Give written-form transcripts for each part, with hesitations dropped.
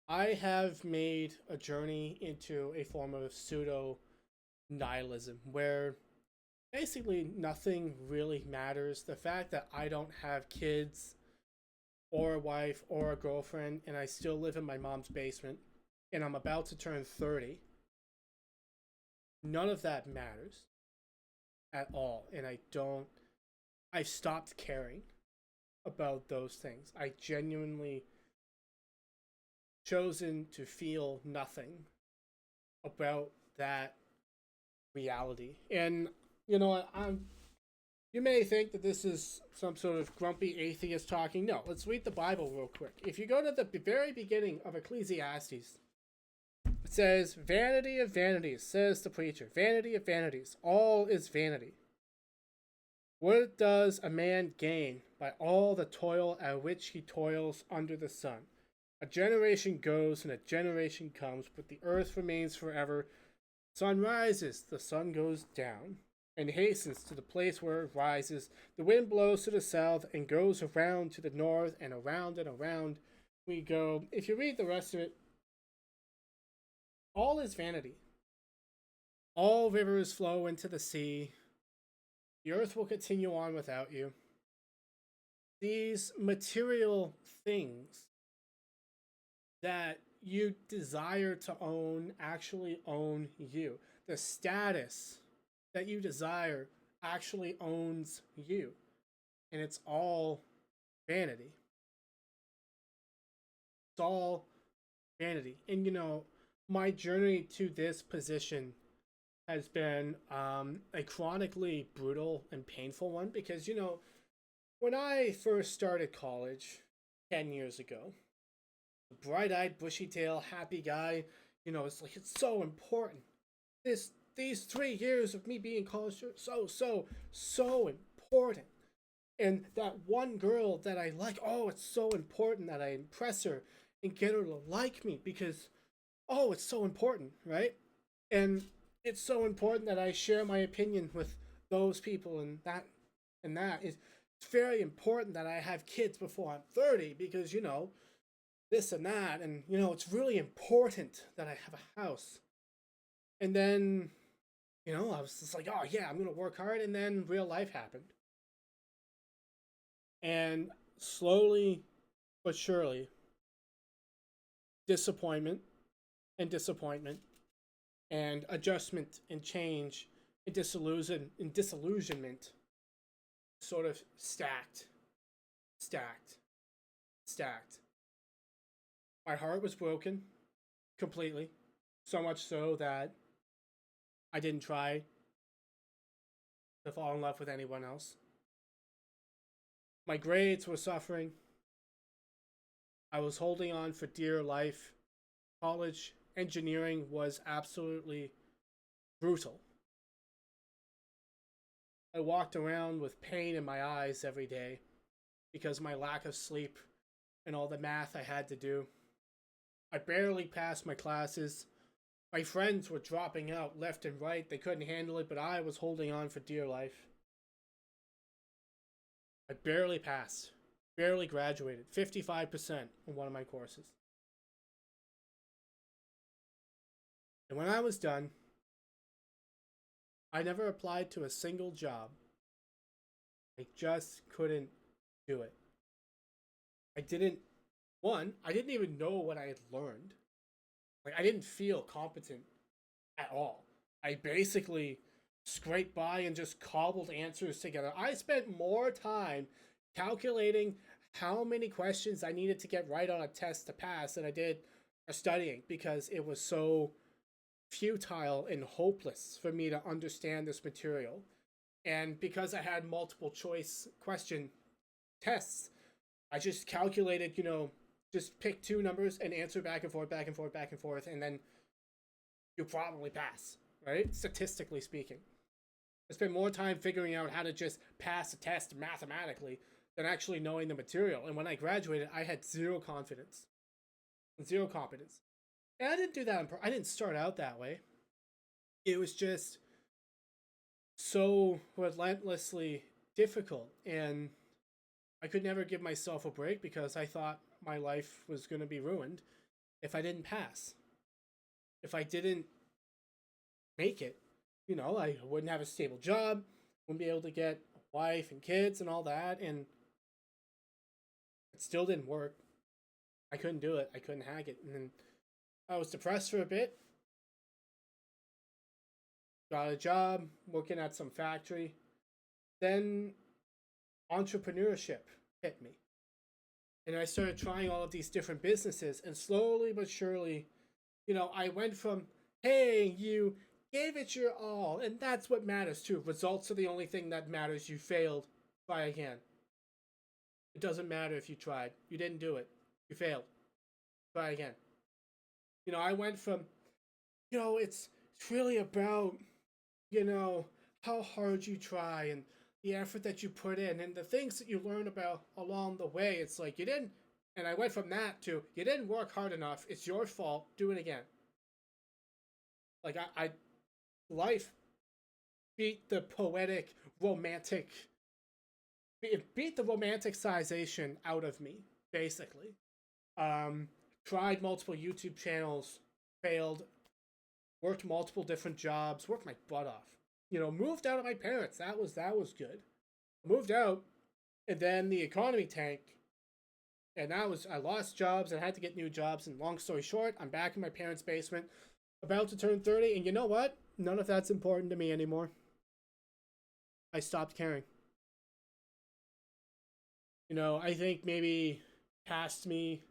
I have made a journey into a form of pseudo nihilism where basically nothing really matters. The fact that I don't have kids or a wife or a girlfriend and I still live in my mom's basement and I'm about to turn 30, none of that matters at all. And I've stopped caring about those things. I genuinely chosen to feel nothing about that reality. And you may think that this is some sort of grumpy atheist talking. No, let's read the Bible real quick. If you go to the very beginning of Ecclesiastes, it says, "Vanity of vanities," says the preacher. "Vanity of vanities. All is vanity. What does a man gain by all the toil at which he toils under the sun? A generation goes and a generation comes, but the earth remains forever. Sun rises, the sun goes down, and hastens to the place where it rises. The wind blows to the south and goes around to the north, and around we go." If you read the rest of it, all is vanity. All rivers flow into the sea. The earth will continue on without you. These material things that you desire to own actually own you. The status that you desire actually owns you. And it's all vanity. It's all vanity. And my journey to this position has been a chronically brutal and painful one because, when I first started college 10 years ago, bright-eyed, bushy-tailed, happy guy. It's like it's so important. These 3 years of me being in college are so important. And that one girl that I like, oh, it's so important that I impress her and get her to like me because, oh, it's so important, right? And it's so important that I share my opinion with those people and that is it's very important that I have kids before I'm 30 because this and that, and it's really important that I have a house. And then, I was just like, oh yeah, I'm gonna work hard, and then real life happened. And slowly but surely, disappointment and disappointment and adjustment and change and disillusionment sort of stacked, stacked. My heart was broken completely, so much so that I didn't try to fall in love with anyone else. My grades were suffering. I was holding on for dear life. College engineering was absolutely brutal. I walked around with pain in my eyes every day because of my lack of sleep and all the math I had to do. I barely passed my classes. My friends were dropping out left and right. They couldn't handle it, but I was holding on for dear life. I barely passed, barely graduated, 55% in one of my courses. And when I was done, I never applied to a single job. I just couldn't do it. I didn't, I didn't even know what I had learned. Like, I didn't feel competent at all. I basically scraped by and just cobbled answers together. I spent more time calculating how many questions I needed to get right on a test to pass than I did studying because it was so futile and hopeless for me to understand this material. And because I had multiple choice question tests, I just calculated, just pick two numbers and answer back and forth, back and forth, back and forth, and then you'll probably pass, right? Statistically speaking. I spent more time figuring out how to just pass a test mathematically than actually knowing the material. And when I graduated, I had zero confidence, zero competence. And I didn't do that. I didn't start out that way. It was just so relentlessly difficult, and I could never give myself a break because I thought my life was going to be ruined. if I didn't pass, if I didn't make it. I wouldn't have a stable job, wouldn't be able to get a wife and kids and all that, and it still didn't work. I couldn't do it. I couldn't hack it. And then I was depressed for a bit, got a job working at some factory. Then entrepreneurship hit me. And I started trying all of these different businesses, and slowly but surely, I went from, hey, you gave it your all, and that's what matters too. Results are the only thing that matters. You failed. Try again. It doesn't matter if you tried. You didn't do it. You failed. Try again. I went from, it's really about, how hard you try and the effort that you put in and the things that you learn about along the way. It's like you didn't, and I went from that to you didn't work hard enough. It's your fault. Do it again. Like life beat the poetic, romantic, beat the romanticization out of me, basically. Tried multiple YouTube channels, failed, worked multiple different jobs, worked my butt off. Moved out of my parents. That was good. Moved out, and then the economy tanked, and I lost jobs and I had to get new jobs. And long story short, I'm back in my parents' basement, about to turn 30, and you know what? None of that's important to me anymore. I stopped caring. I think maybe past me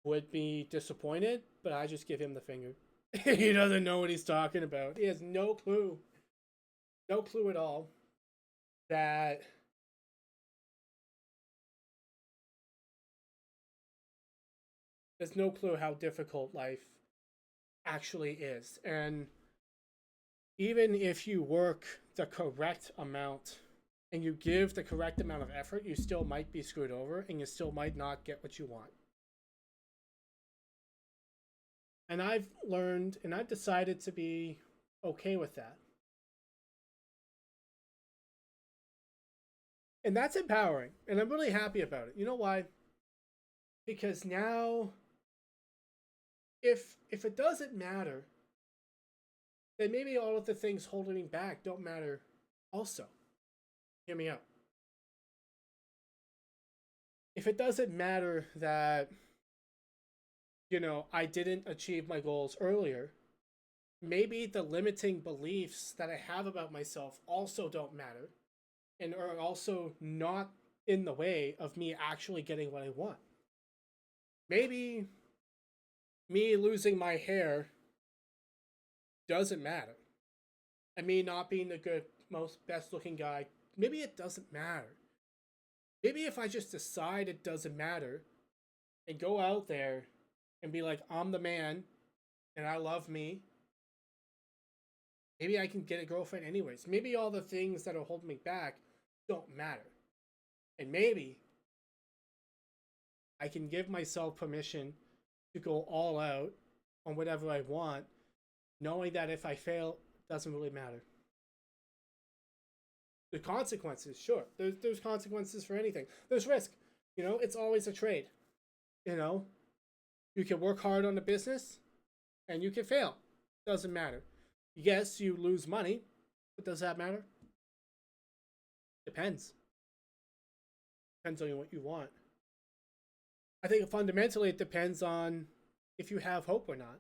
would be disappointed, but I just give him the finger. He doesn't know what he's talking about. He has no clue at all that there's no clue how difficult life actually is. And even if you work the correct amount and you give the correct amount of effort, you still might be screwed over and you still might not get what you want. And I've learned and I've decided to be okay with that. And that's empowering. And I'm really happy about it. You know why? Because now, if it doesn't matter, then maybe all of the things holding me back don't matter also. Hear me out. If it doesn't matter that, I didn't achieve my goals earlier, maybe the limiting beliefs that I have about myself also don't matter and are also not in the way of me actually getting what I want. Maybe me losing my hair doesn't matter. And me not being the best looking guy, maybe it doesn't matter. Maybe if I just decide it doesn't matter and go out there and be like, I'm the man and I love me, maybe I can get a girlfriend anyways. Maybe all the things that are holding me back don't matter. And maybe I can give myself permission to go all out on whatever I want, knowing that if I fail, it doesn't really matter. The consequences, sure. There's consequences for anything. There's risk. It's always a trade. You can work hard on a business and you can fail. Doesn't matter. Yes, you lose money, but does that matter? Depends. Depends on what you want. I think fundamentally it depends on if you have hope or not.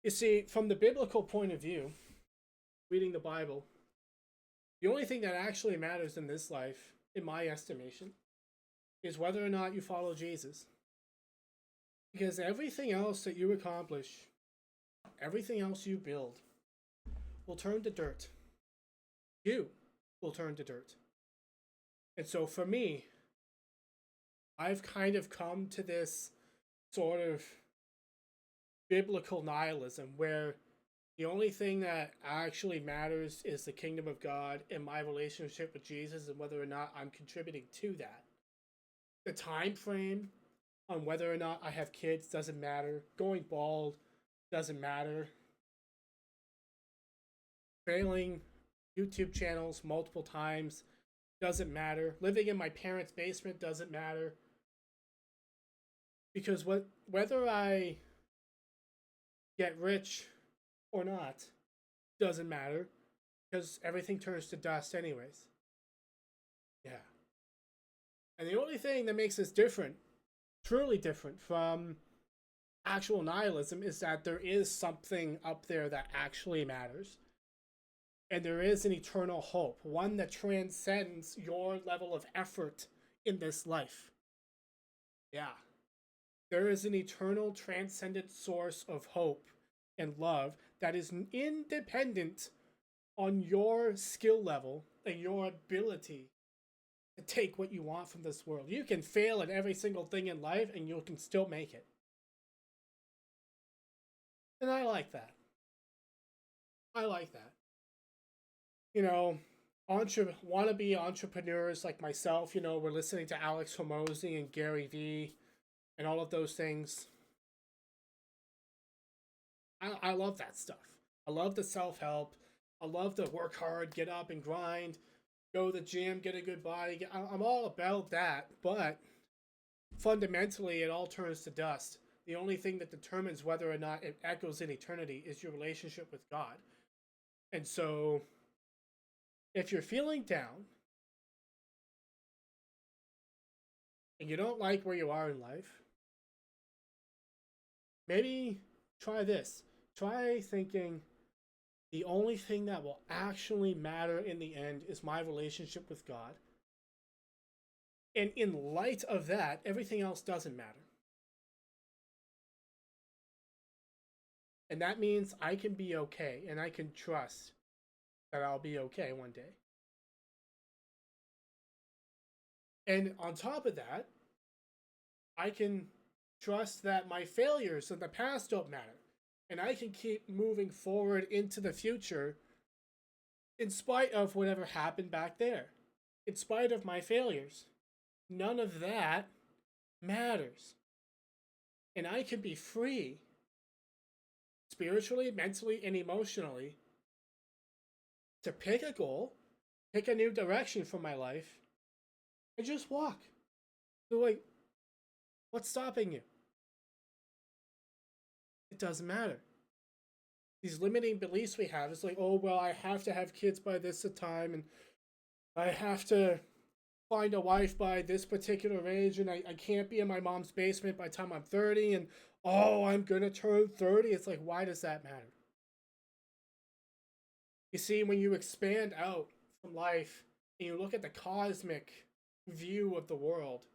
You see, from the biblical point of view, reading the Bible, the only thing that actually matters in this life, in my estimation, is whether or not you follow Jesus. Because everything else that you accomplish, everything else you build, will turn to dirt. You will turn to dirt. And so for me, I've kind of come to this sort of biblical nihilism where the only thing that actually matters is the kingdom of God and my relationship with Jesus and whether or not I'm contributing to that. The time frame on whether or not I have kids doesn't matter. Going bald doesn't matter. Failing YouTube channels multiple times doesn't matter. Living in my parents' basement doesn't matter. Because whether I get rich or not doesn't matter because everything turns to dust anyways. Yeah. And the only thing that makes us different, truly different from actual nihilism, is that there is something up there that actually matters. And there is an eternal hope, one that transcends your level of effort in this life. Yeah. There is an eternal, transcendent source of hope and love that is independent on your skill level and your ability to take what you want from this world. You can fail at every single thing in life and you can still make it. And I like that. I like that. You know, wannabe entrepreneurs like myself, we're listening to Alex Hormozy and Gary Vee and all of those things. I love that stuff. I love the self help. I love the work hard, get up and grind, go to the gym, get a good body. I'm all about that, but fundamentally, it all turns to dust. The only thing that determines whether or not it echoes in eternity is your relationship with God. And so, if you're feeling down and you don't like where you are in life, maybe try this. Try thinking the only thing that will actually matter in the end is my relationship with God. And in light of that, everything else doesn't matter. And that means I can be okay and I can trust that I'll be okay one day. And on top of that, I can trust that my failures in the past don't matter. And I can keep moving forward into the future in spite of whatever happened back there, in spite of my failures. None of that matters. And I can be free spiritually, mentally, and emotionally to pick a goal, pick a new direction for my life, and just walk. So, like, what's stopping you? It doesn't matter. These limiting beliefs we have, it's like, oh, well, I have to have kids by this time, and I have to find a wife by this particular age, and I can't be in my mom's basement by the time I'm 30, and oh, I'm gonna turn 30. It's like, why does that matter? You see, when you expand out from life and you look at the cosmic view of the world,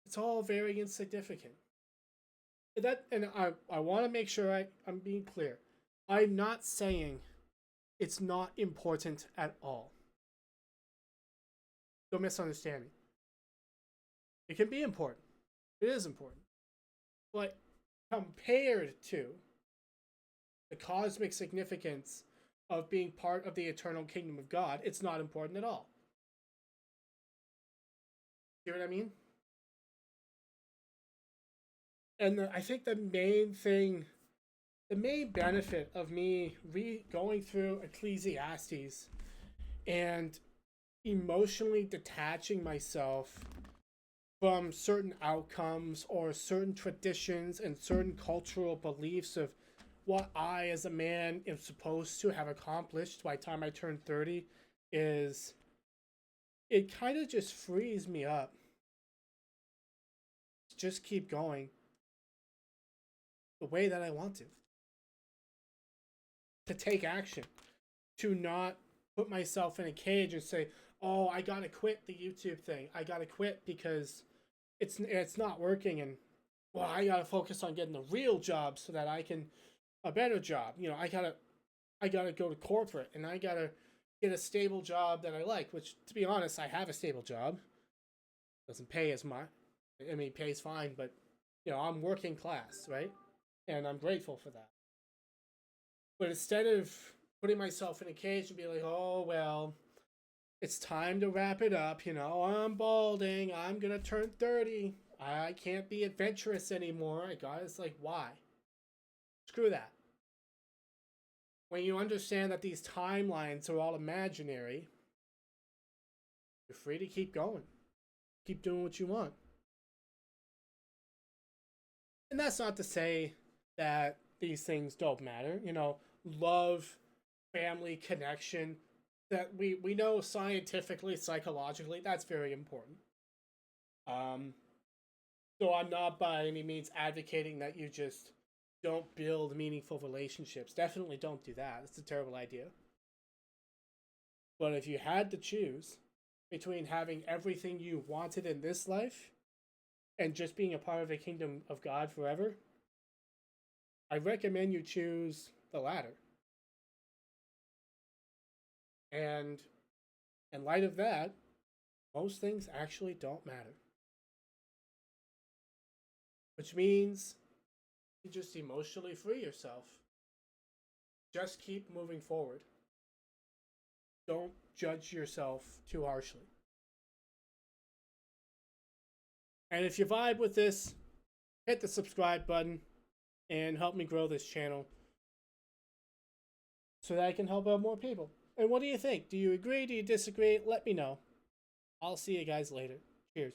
it's all very insignificant. I want to make sure I'm being clear. I'm not saying it's not important at all. Don't misunderstand me. It can be important. It is important. But compared to the cosmic significance of being part of the eternal kingdom of God, it's not important at all. You know what I mean? And I think the main benefit of me going through Ecclesiastes and emotionally detaching myself from certain outcomes or certain traditions and certain cultural beliefs of what I, as a man, am supposed to have accomplished by the time I turn 30 is it kind of just frees me up. Just keep going the way that I want to take action, to not put myself in a cage and say, "Oh, I gotta quit the YouTube thing. I gotta quit because it's not working, and well, I gotta focus on getting the real job so that I can a better job. I gotta go to corporate and I gotta get a stable job that I like. Which, to be honest, I have a stable job. Doesn't pay as much. I mean, it pays fine, but I'm working class, right? And I'm grateful for that. But instead of putting myself in a cage and be like, oh, well, it's time to wrap it up. I'm balding. I'm going to turn 30. I can't be adventurous anymore. It's like, why? Screw that. When you understand that these timelines are all imaginary, you're free to keep going. Keep doing what you want. And that's not to say that these things don't matter. You know, love, family, connection, that we know scientifically, psychologically, that's very important. Um, so I'm not by any means advocating that you just don't build meaningful relationships. Definitely don't do that. It's a terrible idea. But if you had to choose between having everything you wanted in this life and just being a part of the kingdom of God forever, I recommend you choose the latter. And in light of that, most things actually don't matter. Which means you just emotionally free yourself. Just keep moving forward. Don't judge yourself too harshly. And if you vibe with this, hit the subscribe button and help me grow this channel so that I can help out more people. And what do you think? Do you agree? Do you disagree? Let me know. I'll see you guys later. Cheers.